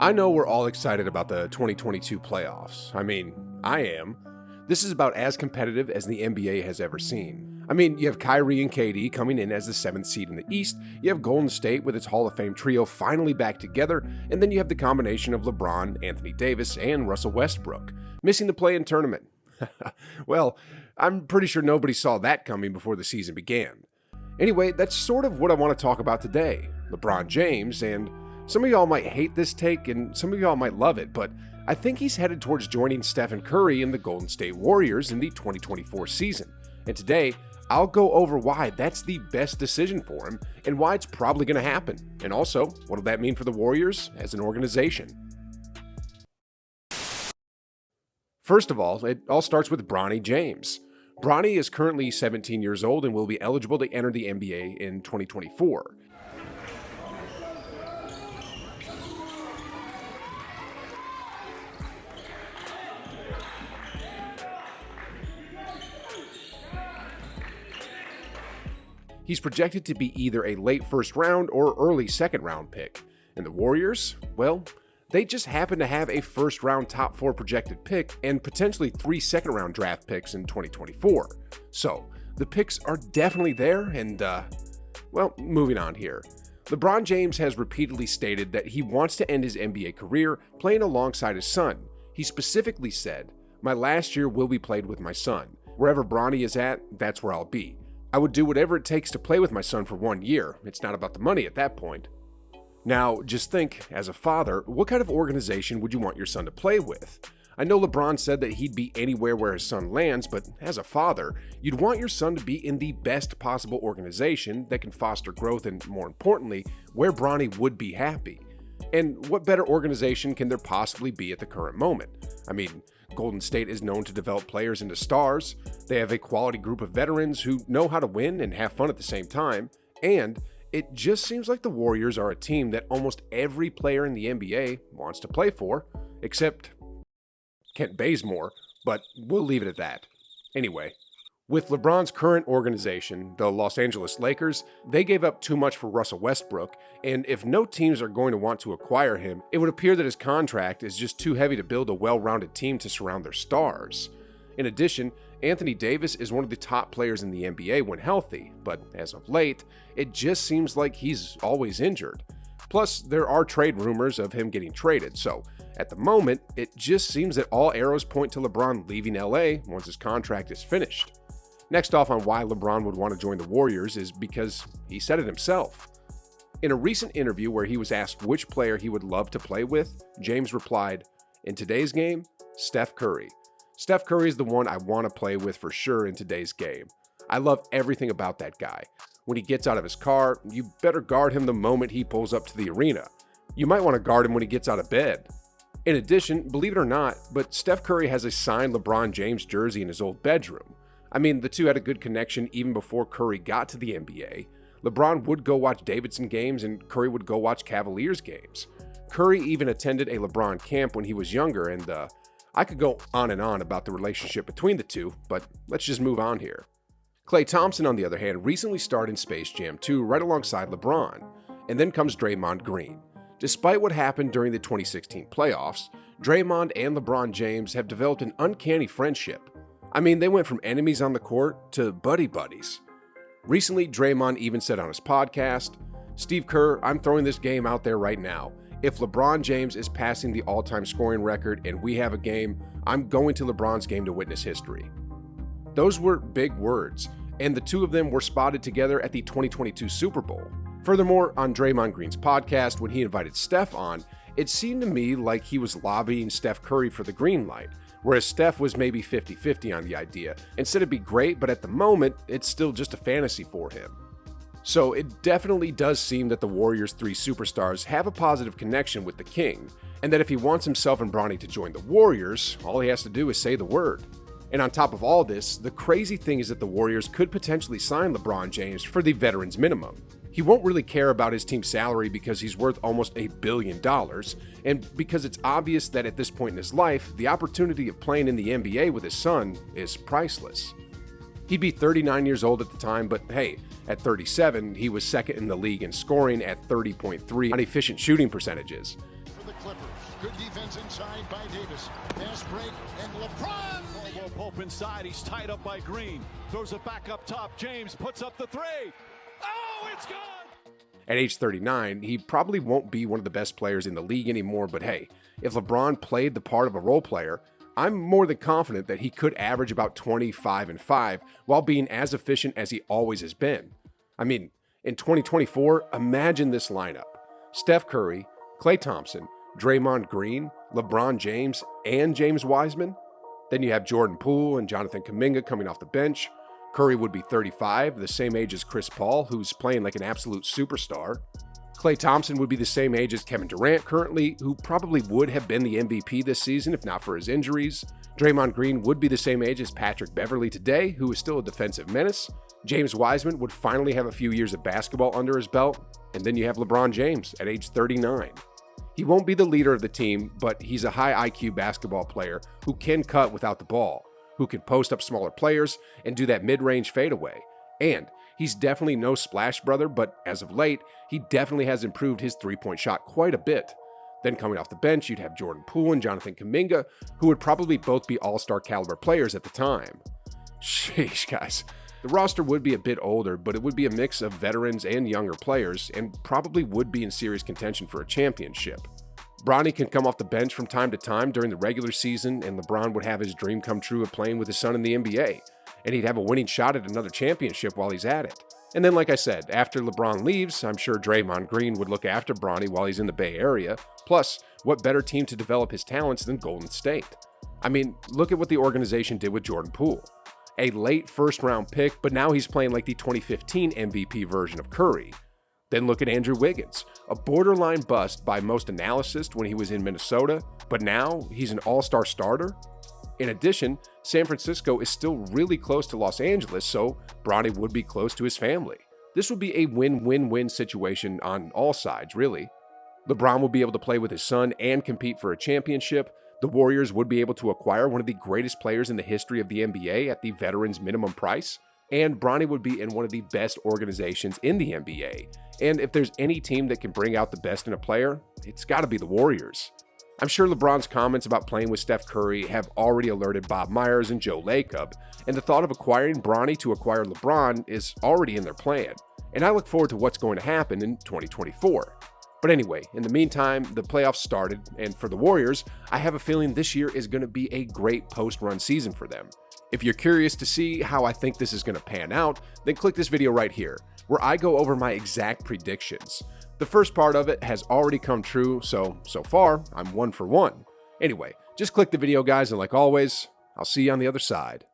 I know we're all excited about the 2022 playoffs. I mean, I am. This is about as competitive as the NBA has ever seen. I mean, you have Kyrie and KD coming in as the 7th seed in the East, you have Golden State with its Hall of Fame trio finally back together, and then you have the combination of LeBron, Anthony Davis, and Russell Westbrook, missing the play-in tournament. Well, I'm pretty sure nobody saw that coming before the season began. Anyway, that's sort of what I want to talk about today, LeBron James, and some of y'all might hate this take and some of y'all might love it, but I think he's headed towards joining Steph and Curry in the Golden State Warriors in the 2024 season. And today, I'll go over why that's the best decision for him and why it's probably going to happen. And also, what will that mean for the Warriors as an organization? First of all, it all starts with Bronny James. Bronny is currently 17 years old and will be eligible to enter the NBA in 2024. He's projected to be either a late first round or early second round pick. And the Warriors? Well, they just happen to have a first round top 4 projected pick and potentially 3 second round draft picks in 2024. So, the picks are definitely there and, well, moving on here. LeBron James has repeatedly stated that he wants to end his NBA career playing alongside his son. He specifically said, "My last year will be played with my son. Wherever Bronny is at, that's where I'll be. I would do whatever it takes to play with my son for 1 year. It's not about the money at that point." Now, just think, as a father, what kind of organization would you want your son to play with? I know LeBron said that he'd be anywhere where his son lands, but as a father, you'd want your son to be in the best possible organization that can foster growth and, more importantly, where Bronny would be happy. And what better organization can there possibly be at the current moment? I mean, Golden State is known to develop players into stars, they have a quality group of veterans who know how to win and have fun at the same time, and it just seems like the Warriors are a team that almost every player in the NBA wants to play for, except Kent Bazemore, but we'll leave it at that. Anyway, with LeBron's current organization, the Los Angeles Lakers, they gave up too much for Russell Westbrook, and if no teams are going to want to acquire him, it would appear that his contract is just too heavy to build a well-rounded team to surround their stars. In addition, Anthony Davis is one of the top players in the NBA when healthy, but as of late, it just seems like he's always injured. Plus, there are trade rumors of him getting traded, so at the moment, it just seems that all arrows point to LeBron leaving LA once his contract is finished. Next off on why LeBron would want to join the Warriors is because he said it himself. In a recent interview where he was asked which player he would love to play with, James replied, "In today's game, Steph Curry. Steph Curry is the one I want to play with for sure in today's game. I love everything about that guy. When he gets out of his car, you better guard him the moment he pulls up to the arena. You might want to guard him when he gets out of bed." In addition, believe it or not, but Steph Curry has a signed LeBron James jersey in his old bedroom. I mean, the two had a good connection even before Curry got to the NBA. LeBron would go watch Davidson games and Curry would go watch Cavaliers games. Curry even attended a LeBron camp when he was younger, and I could go on and on about the relationship between the two, but let's just move on here. Klay Thompson, on the other hand, recently starred in Space Jam 2 right alongside LeBron, and then comes Draymond Green. Despite what happened during the 2016 playoffs, Draymond and LeBron James have developed an uncanny friendship. I mean, they went from enemies on the court to buddies. Recently, Draymond even said on his podcast, "Steve Kerr, I'm throwing this game out there right now. If LeBron James is passing the all-time scoring record and we have a game, I'm going to LeBron's game to witness history." Those were big words, and the two of them were spotted together at the 2022 Super Bowl. Furthermore, on Draymond Green's podcast, when he invited Steph on, it seemed to me like he was lobbying Steph Curry for the green light, whereas Steph was maybe 50-50 on the idea, and said it'd be great, but at the moment, it's still just a fantasy for him. So it definitely does seem that the Warriors' 3 superstars have a positive connection with the King, and that if he wants himself and Bronny to join the Warriors, all he has to do is say the word. And on top of all this, the crazy thing is that the Warriors could potentially sign LeBron James for the veterans minimum. He won't really care about his team's salary because he's worth almost $1 billion, and because it's obvious that at this point in his life, the opportunity of playing in the NBA with his son is priceless. He'd be 39 years old at the time, but hey, at 37, he was second in the league in scoring at 30.3 on efficient shooting percentages. For the Clippers. Good defense inside by Davis. Pass break, and LeBron. Pope inside. He's tied up by Green. Throws it back up top. James puts up the three. Oh, it's gone! At age 39, he probably won't be one of the best players in the league anymore, but hey, if LeBron played the part of a role player, I'm more than confident that he could average about 25 and 5 while being as efficient as he always has been. I mean, in 2024, imagine this lineup: Steph Curry, Klay Thompson, Draymond Green, LeBron James, and James Wiseman. Then you have Jordan Poole and Jonathan Kuminga coming off the bench. Curry would be 35, the same age as Chris Paul, who's playing like an absolute superstar. Klay Thompson would be the same age as Kevin Durant currently, who probably would have been the MVP this season if not for his injuries. Draymond Green would be the same age as Patrick Beverley today, who is still a defensive menace. James Wiseman would finally have a few years of basketball under his belt. And then you have LeBron James at age 39. He won't be the leader of the team, but he's a high IQ basketball player who can cut without the ball, who can post up smaller players and do that mid-range fadeaway. And he's definitely no splash brother, but as of late, he definitely has improved his three-point shot quite a bit. Then coming off the bench, you'd have Jordan Poole and Jonathan Kuminga, who would probably both be all-star caliber players at the time. Sheesh, guys. The roster would be a bit older, but it would be a mix of veterans and younger players, and probably would be in serious contention for a championship. Bronny can come off the bench from time to time during the regular season, and LeBron would have his dream come true of playing with his son in the NBA, and he'd have a winning shot at another championship while he's at it. And then, like I said, after LeBron leaves, I'm sure Draymond Green would look after Bronny while he's in the Bay Area. Plus, what better team to develop his talents than Golden State? I mean, look at what the organization did with Jordan Poole. A late first-round pick, but now he's playing like the 2015 MVP version of Curry. Then look at Andrew Wiggins, a borderline bust by most analysts when he was in Minnesota, but now he's an all-star starter. In addition, San Francisco is still really close to Los Angeles, so Bronny would be close to his family. This would be a win-win-win situation on all sides, really. LeBron would be able to play with his son and compete for a championship. The Warriors would be able to acquire one of the greatest players in the history of the NBA at the veterans minimum price. And Bronny would be in one of the best organizations in the NBA. And if there's any team that can bring out the best in a player, it's got to be the Warriors. I'm sure LeBron's comments about playing with Steph Curry have already alerted Bob Myers and Joe Lacob, and the thought of acquiring Bronny to acquire LeBron is already in their plan. And I look forward to what's going to happen in 2024. But anyway, in the meantime, the playoffs started, and for the Warriors, I have a feeling this year is going to be a great post-run season for them. If you're curious to see how I think this is going to pan out, then click this video right here, where I go over my exact predictions. The first part of it has already come true, so far, I'm 1 for 1. Anyway, just click the video, guys, and like always, I'll see you on the other side.